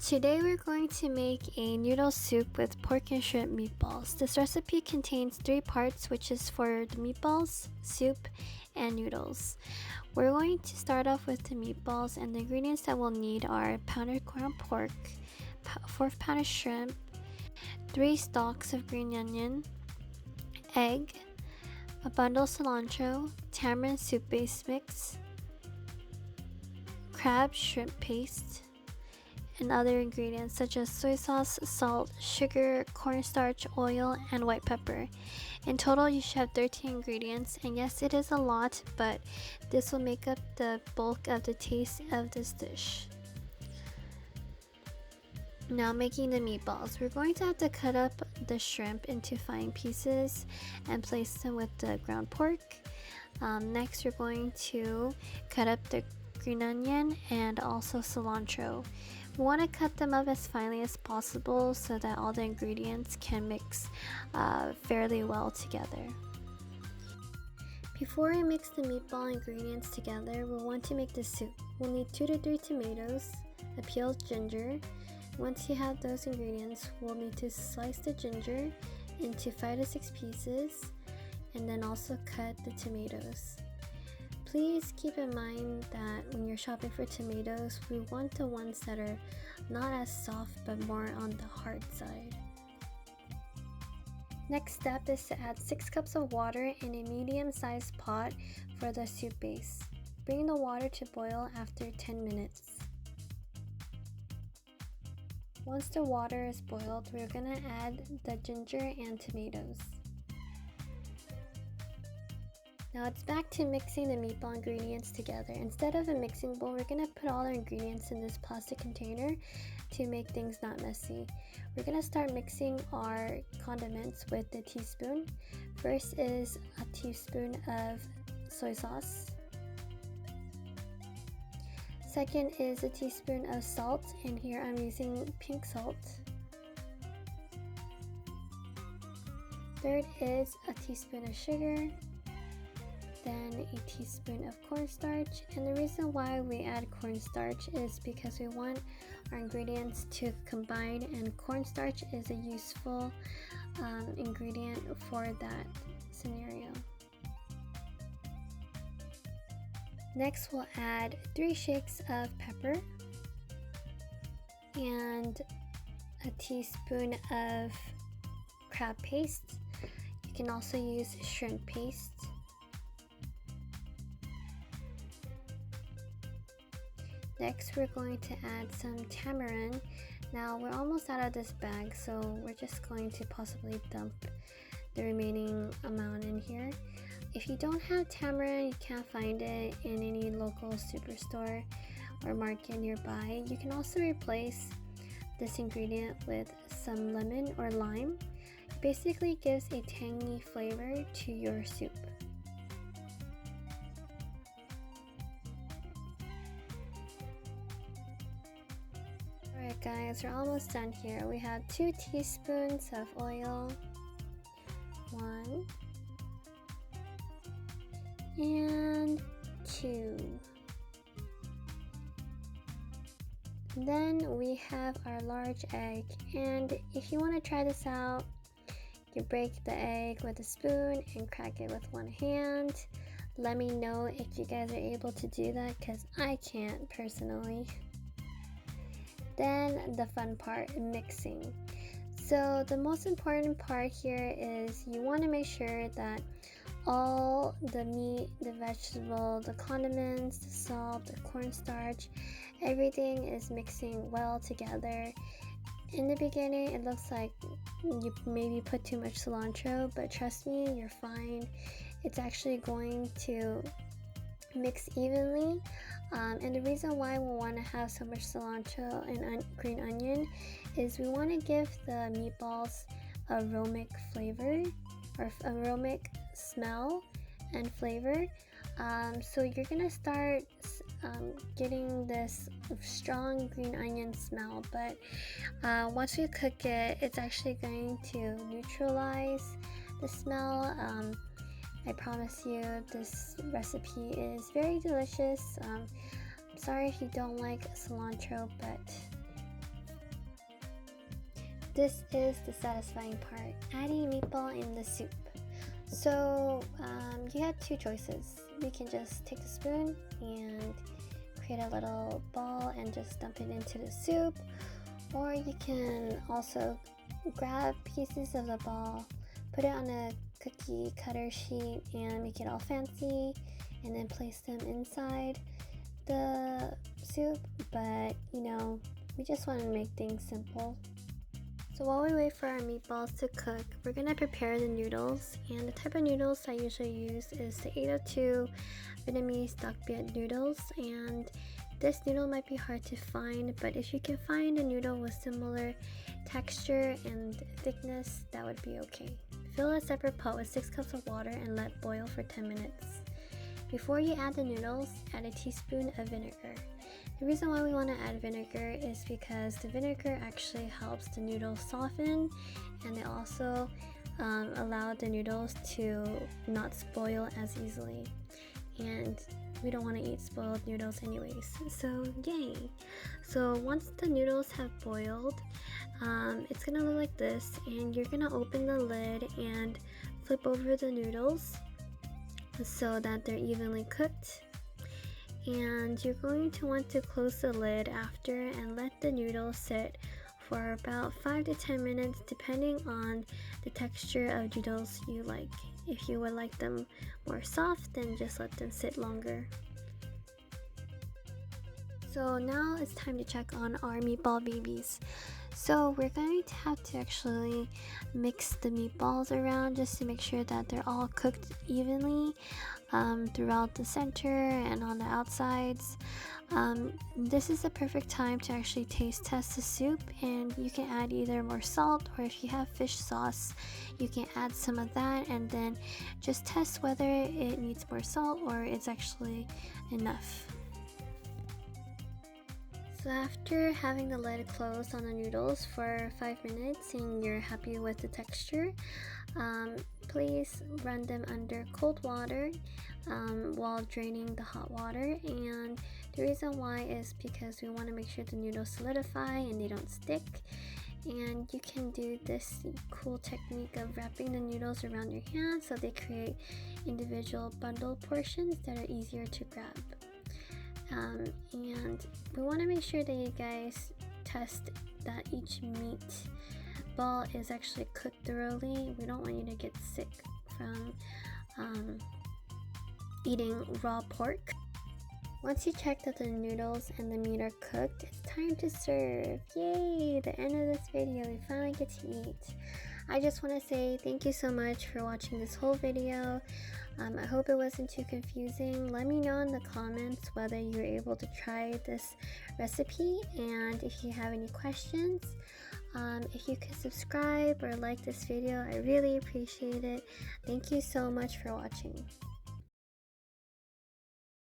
Today we're going to make a noodle soup with pork and shrimp meatballs. This recipe contains 3 parts, which is for the meatballs, soup, and noodles. We're going to start off with the meatballs, and the ingredients that we'll need are pounded ground pork, 4th pound of shrimp, 3 stalks of green onion, egg, a bundle of cilantro, tamarind soup base mix, crab shrimp paste, and other ingredients such as soy sauce, salt, sugar, cornstarch, oil, and white pepper. In total, you should have 13 ingredients, and yes, it is a lot, but this will make up the bulk of the taste of this dish. Now, making the meatballs. We're going to have to cut up the shrimp into fine pieces and place them with the ground pork. Next, we're going to cut up the green onion and also cilantro. We want to cut them up as finely as possible so that all the ingredients can mix fairly well together. Before we mix the meatball ingredients together, we'll want to make the soup. We'll need 2 to 3 tomatoes, a peeled ginger. Once you have those ingredients, we'll need to slice the ginger into 5 to 6 pieces and then also cut the tomatoes. Please keep in mind that when you're shopping for tomatoes, we want the ones that are not as soft but more on the hard side. Next step is to add 6 cups of water in a medium-sized pot for the soup base. Bring the water to boil after 10 minutes. Once the water is boiled, we're going to add the ginger and tomatoes. Now it's back to mixing the meatball ingredients together. Instead of a mixing bowl, we're going to put all our ingredients in this plastic container to make things not messy. We're going to start mixing our condiments with the teaspoon. First is a teaspoon of soy sauce. Second is a teaspoon of salt, and here I'm using pink salt. Third is a teaspoon of sugar. Then a teaspoon of cornstarch, and the reason why we add cornstarch is because we want our ingredients to combine, and cornstarch is a useful ingredient for that scenario. Next, we'll add 3 shakes of pepper and a teaspoon of crab paste. You can also use shrimp paste. Next, we're going to add some tamarind. Now, we're almost out of this bag, so we're just going to possibly dump the remaining amount in here. If you don't have tamarind, you can't find it in any local superstore or market nearby. You can also replace this ingredient with some lemon or lime. It basically gives a tangy flavor to your soup. Alright guys, we're almost done here. We have 2 teaspoons of oil, 1 and 2. Then we have our large egg, and if you want to try this out, you break the egg with a spoon and crack it with one hand. Let me know if you guys are able to do that, because I can't personally. Then the fun part, mixing. So the most important part here is you want to make sure that all the meat, the vegetable, the condiments, the salt, the cornstarch, everything is mixing well together. In the beginning, it looks like you maybe put too much cilantro, but trust me, you're fine. It's actually going to mix evenly. And the reason why we want to have so much cilantro and green onion is we want to give the meatballs aromatic flavor, or aromatic smell and flavor. So you're gonna start getting this strong green onion smell, but once we cook it, it's actually going to neutralize the smell. I promise you this recipe is very delicious. I'm sorry if you don't like cilantro, but this is the satisfying part, adding meatball in the soup. So you have two choices. You can just take the spoon and create a little ball and just dump it into the soup, or you can also grab pieces of the ball, put it on a cookie cutter sheet and make it all fancy, and then place them inside the soup. But you know, we just want to make things simple. So while we wait for our meatballs to cook, we're going to prepare the noodles, and the type of noodles I usually use is the 802 Vietnamese Stalk Green noodles, and this noodle might be hard to find, but if you can find a noodle with similar texture and thickness, that would be okay. Fill a separate pot with 6 cups of water and let boil for 10 minutes. Before you add the noodles, add a teaspoon of vinegar. The reason why we want to add vinegar is because the vinegar actually helps the noodles soften, and it also allow the noodles to not spoil as easily. And we don't want to eat spoiled noodles anyways, so yay! So once the noodles have boiled, it's gonna look like this, and you're gonna open the lid and flip over the noodles so that they're evenly cooked. And you're going to want to close the lid after and let the noodles sit for about 5 to 10 minutes depending on the texture of noodles you like. If you would like them more soft, then just let them sit longer. So now it's time to check on our meatball babies. So we're going to have to actually mix the meatballs around just to make sure that they're all cooked evenly throughout the center and on the outsides. This is the perfect time to actually taste test the soup, and you can add either more salt, or if you have fish sauce, you can add some of that, and then just test whether it needs more salt or it's actually enough. So after having the lid closed on the noodles for 5 minutes and you're happy with the texture, please run them under cold water while draining the hot water. And the reason why is because we want to make sure the noodles solidify and they don't stick. And you can do this cool technique of wrapping the noodles around your hand so they create individual bundle portions that are easier to grab. And we want to make sure that you guys test that each meat ball is actually cooked thoroughly. We don't want you to get sick from eating raw pork. Once you check that the noodles and the meat are cooked, it's time to serve. Yay! The end of this video, we finally get to eat. I just want to say thank you so much for watching this whole video. I hope it wasn't too confusing. Let me know in the comments whether you were able to try this recipe, and if you have any questions. If you could subscribe or like this video, I really appreciate it. Thank you so much for watching.